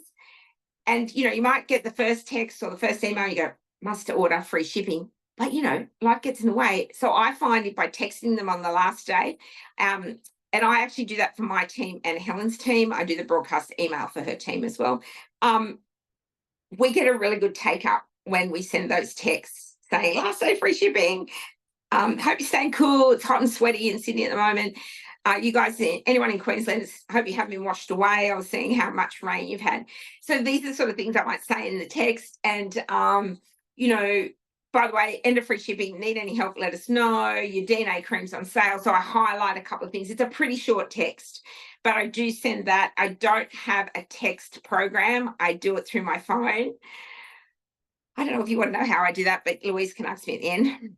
And, you know, you might get the first text or the first email, you go, must order free shipping. But, you know, life gets in the way. So I find if by texting them on the last day, and I actually do that for my team and Helen's team, I do the broadcast email for her team as well. We get a really good take up when we send those texts saying last day free shipping. Hope you're staying cool. It's hot and sweaty in Sydney at the moment. You guys, anyone in Queensland, hope you haven't been washed away. I was seeing how much rain you've had. So these are sort of things I might say in the text. And, you know, by the way, end of free shipping, need any help, let us know. Your DNA cream's on sale. So I highlight a couple of things. It's a pretty short text, but I do send that. I don't have a text program. I do it through my phone. I don't know if you want to know how I do that, but Louise can ask me at the end.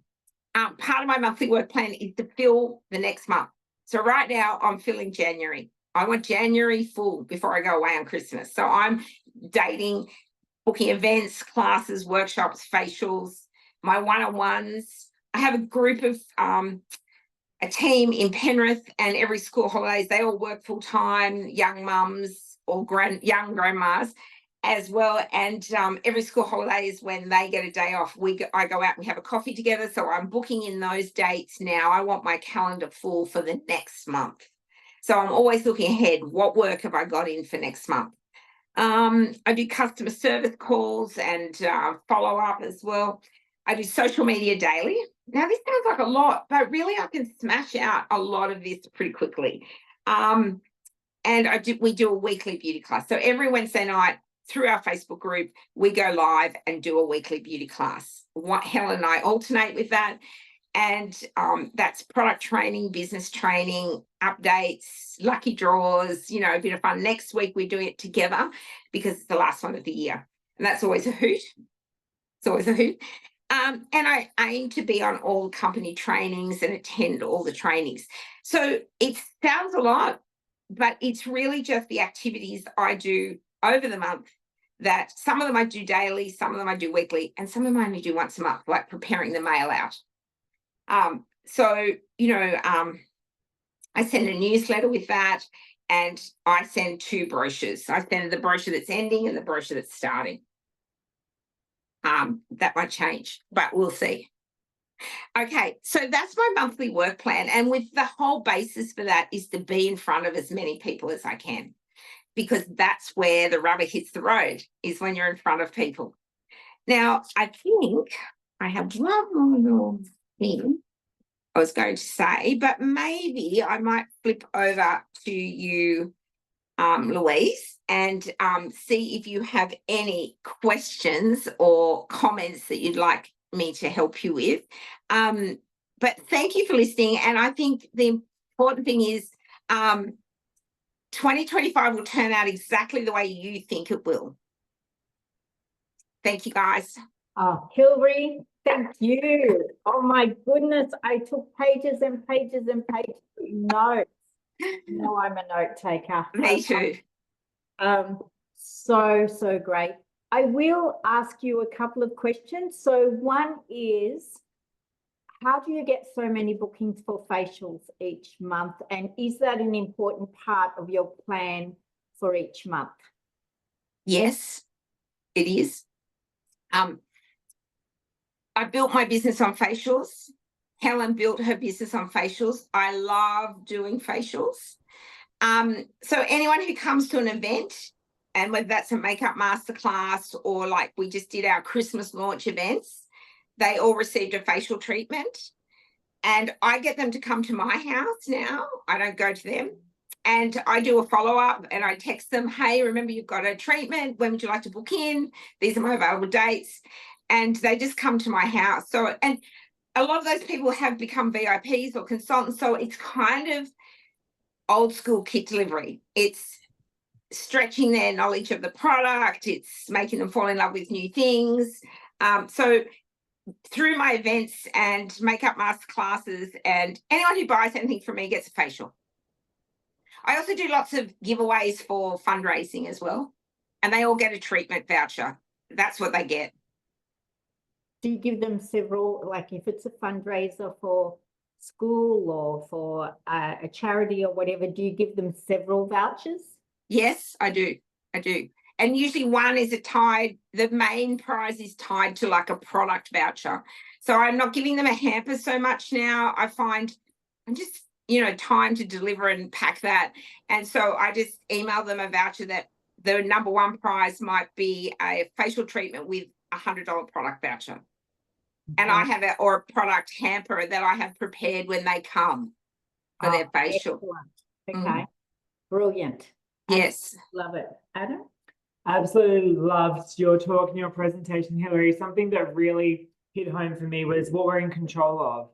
Part of my monthly work plan is to fill the next month. So right now I'm filling January. I want January full before I go away on Christmas. So I'm dating, booking events, classes, workshops, facials, my one-on-ones. I have a group of a team in Penrith, and every school holidays, they all work full-time, young mums or young grandmas. as well. And every school holiday is when they get a day off. I go out and we have a coffee together. So I'm booking in those dates now. I want my calendar full for the next month. So I'm always looking ahead. What work have I got in for next month? I do customer service calls and follow up as well. I do social media daily. Now, this sounds like a lot, but really I can smash out a lot of this pretty quickly. And we do a weekly beauty class. So every Wednesday night through our Facebook group, we go live and do a weekly beauty class. Helen and I alternate with that. And that's product training, business training, updates, lucky draws, a bit of fun. Next week, we do it together because it's the last one of the year. And that's always a hoot. It's always a hoot. And I aim to be on all company trainings and attend all the trainings. So it sounds a lot, but it's really just the activities I do over the month, that some of them I do daily, some of them I do weekly, and some of them I only do once a month, like preparing the mail out. I send a newsletter with that, and I send 2 brochures. I send the brochure that's ending and the brochure that's starting. That might change, but we'll see. Okay, so that's my monthly work plan. And with the whole basis for that is to be in front of as many people as I can, because that's where the rubber hits the road, is when you're in front of people. Now, I think I have one more little thing I was going to say, but maybe I might flip over to you, Louise, and see if you have any questions or comments that you'd like me to help you with. But thank you for listening. And I think the important thing is 2025 will turn out exactly the way you think it will. Thank you, guys. Oh, Hilary, thank you. Oh my goodness, I took pages and pages and pages of notes. No, I'm a note taker. Me too. So great. I will ask you a couple of questions. So one is, how do you get so many bookings for facials each month? And is that an important part of your plan for each month? Yes, it is. I built my business on facials. Helen built her business on facials. I love doing facials. So anyone who comes to an event, and whether that's a makeup masterclass or like we just did our Christmas launch events, they all received a facial treatment. And I get them to come to my house now. I don't go to them. And I do a follow-up and I text them, hey, remember you've got a treatment. When would you like to book in? These are my available dates. And they just come to my house. So, and a lot of those people have become VIPs or consultants. So it's kind of old school kit delivery. It's stretching their knowledge of the product. It's making them fall in love with new things. So through my events and makeup masterclasses, and anyone who buys anything from me gets a facial. I also do lots of giveaways for fundraising as well. And they all get a treatment voucher. That's what they get. Do you give them several, like if it's a fundraiser for school or for a charity or whatever, do you give them several vouchers? Yes, I do. And usually one is the main prize is tied to like a product voucher. So I'm not giving them a hamper so much now. I find I'm just, time to deliver and pack that. And so I just email them a voucher that the number one prize might be a facial treatment with $100 product voucher. And I have a product hamper that I have prepared when they come for their facial. Excellent. Okay. Brilliant. Yes. Love it. Adam? Absolutely loved your talk and your presentation, Hilary. Something that really hit home for me was what we're in control of.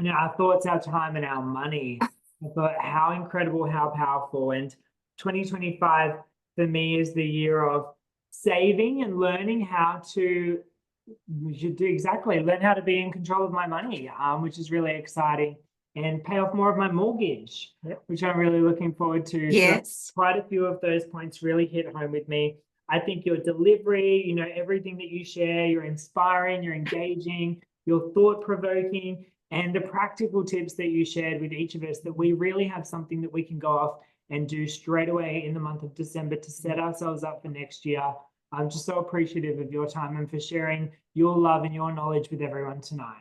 Our thoughts, our time, and our money. I thought how incredible, how powerful. And 2025 for me is the year of saving and learning how to learn how to be in control of my money, which is really exciting, and pay off more of my mortgage, which I'm really looking forward to. Yes. So quite a few of those points really hit home with me. I think your delivery, everything that you share, you're inspiring, you're engaging, you're thought-provoking, and the practical tips that you shared with each of us, that we really have something that we can go off and do straight away in the month of December to set ourselves up for next year. I'm just so appreciative of your time and for sharing your love and your knowledge with everyone tonight.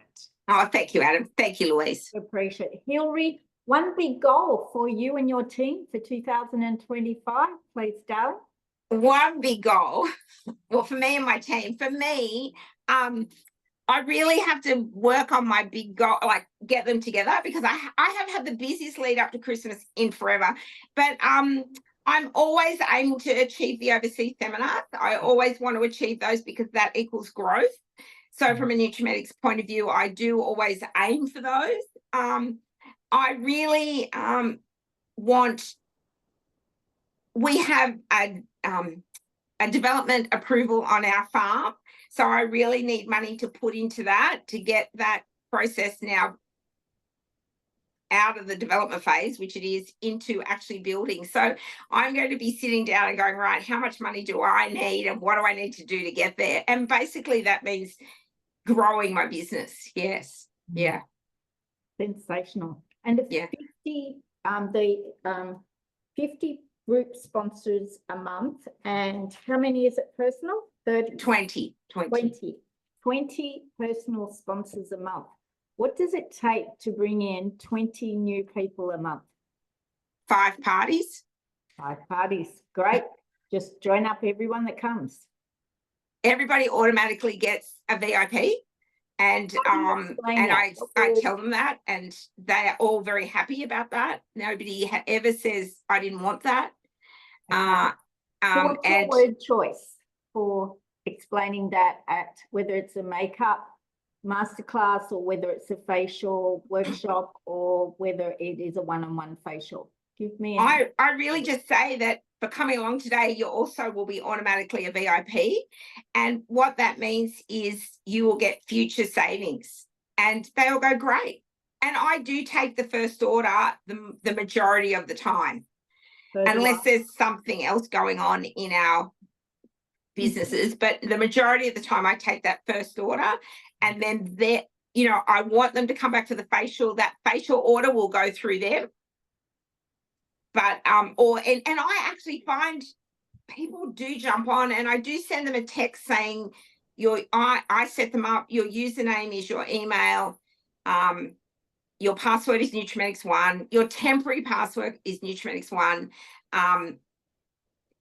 Oh, thank you, Adam. Thank you, Louise. Appreciate it. Hillary, one big goal for you and your team for 2025, please, darling. One big goal, well, for me and my team, for me, I really have to work on my big goal, like get them together, because I have had the busiest lead up to Christmas in forever. But I'm always aiming to achieve the overseas seminars. I always want to achieve those because that equals growth. So from a Nutrimetics point of view, I do always aim for those. I really want, we have a development approval on our farm. So I really need money to put into that to get that process now out of the development phase, which it is, into actually building. So I'm going to be sitting down and going, right, how much money do I need and what do I need to do to get there? And basically that means growing my business. Yes. Yeah. Sensational. And the Yeah. 50 group sponsors a month, and how many is it personal? 30? 20. 20 personal sponsors a month. What does it take to bring in 20 new people a month? 5 parties. 5 parties. Great. Just join up everyone that comes. Everybody automatically gets a VIP. And How do you explain I that? tell them that, and they are all very happy about that. Nobody ever says I didn't want that. So what's your And word choice for explaining that, at whether it's a makeup masterclass or whether it's a facial workshop or whether it is a one-on-one facial? Give me I really just say that for coming along today, you also will be automatically a VIP. And what that means is you will get future savings, and they will go great. And I do take the first order the majority of the time, unless there's something else going on in our businesses. But the majority of the time I take that first order, and then I want them to come back to the facial. That facial order will go through them. But and I actually find people do jump on, and I do send them a text saying I set them up, your username is your email, your password is Nutrimetics1, your temporary password is Nutrimetics1.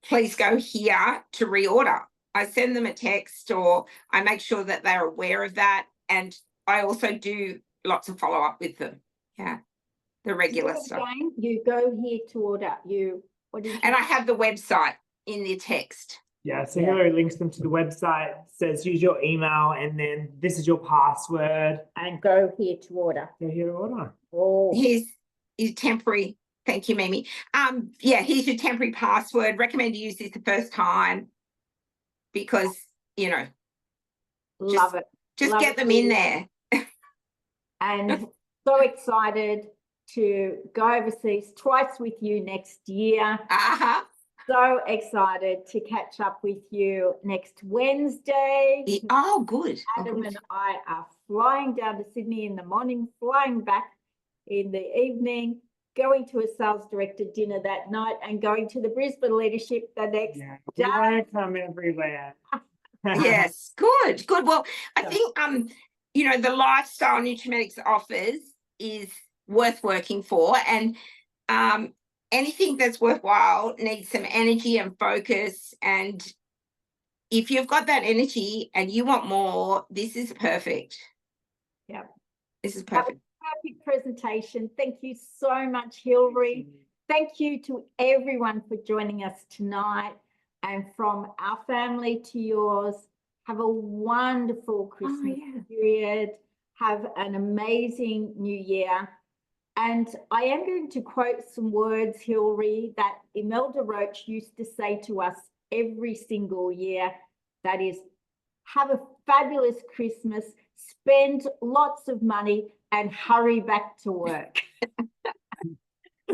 Please go here to reorder. I send them a text, or I make sure that they're aware of that, and I also do lots of follow-up with them. Yeah. The regular stuff. Again, you go here to order. And I have the website in the text. Yeah, so Hillary links them to the website, says use your email, and then this is your password. And go here to order. Go here to order. Oh, Here's temporary. Thank you, Mimi. Yeah, here's your temporary password. Recommend you use this the first time because love it. Just Love get them in there. And so excited to go overseas twice with you next year. So excited to catch up with you next Wednesday. Oh, good. Adam and I are flying down to Sydney in the morning, flying back in the evening, going to a sales director dinner that night, and going to the Brisbane leadership the next day. We want to come everywhere. Yes, good. Well, I think the lifestyle Nutrimetics offers is worth working for, and anything that's worthwhile needs some energy and focus. And if you've got that energy and you want more, this is perfect. Yeah, this is perfect. Perfect presentation. Thank you so much, Hillary. Thank you to everyone for joining us tonight, and from our family to yours, have a wonderful Christmas period. Have an amazing new year. And I am going to quote some words, Hillary, that Imelda Roach used to say to us every single year. That is, have a fabulous Christmas, spend lots of money, and hurry back to work.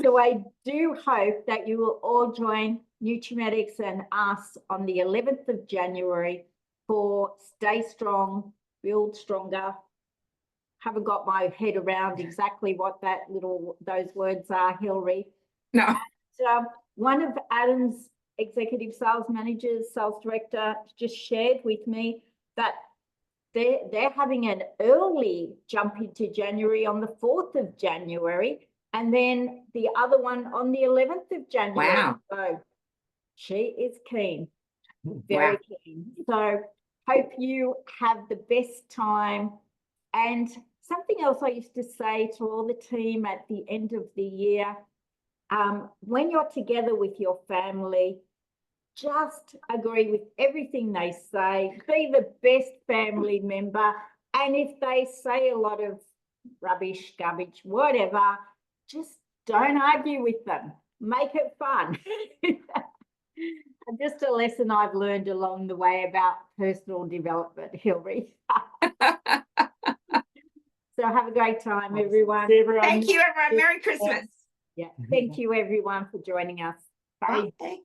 So I do hope that you will all join Nutrimetics and us on the 11th of January for Stay Strong, Build Stronger. Haven't got my head around exactly what those words are, Hillary. No. And, one of Adam's executive sales managers, sales director, just shared with me that they're having an early jump into January on the 4th of January, and then the other one on the 11th of January. Wow. So she is keen, very keen. So hope you have the best time. And something else I used to say to all the team at the end of the year, when you're together with your family, just agree with everything they say, be the best family member. And if they say a lot of rubbish, garbage, whatever, just don't argue with them. Make it fun. Just a lesson I've learned along the way about personal development, Hilary. So have a great time, everyone. See everyone. Thank you, everyone. Merry Christmas. Yeah, thank you, everyone, for joining us. Bye. Bye.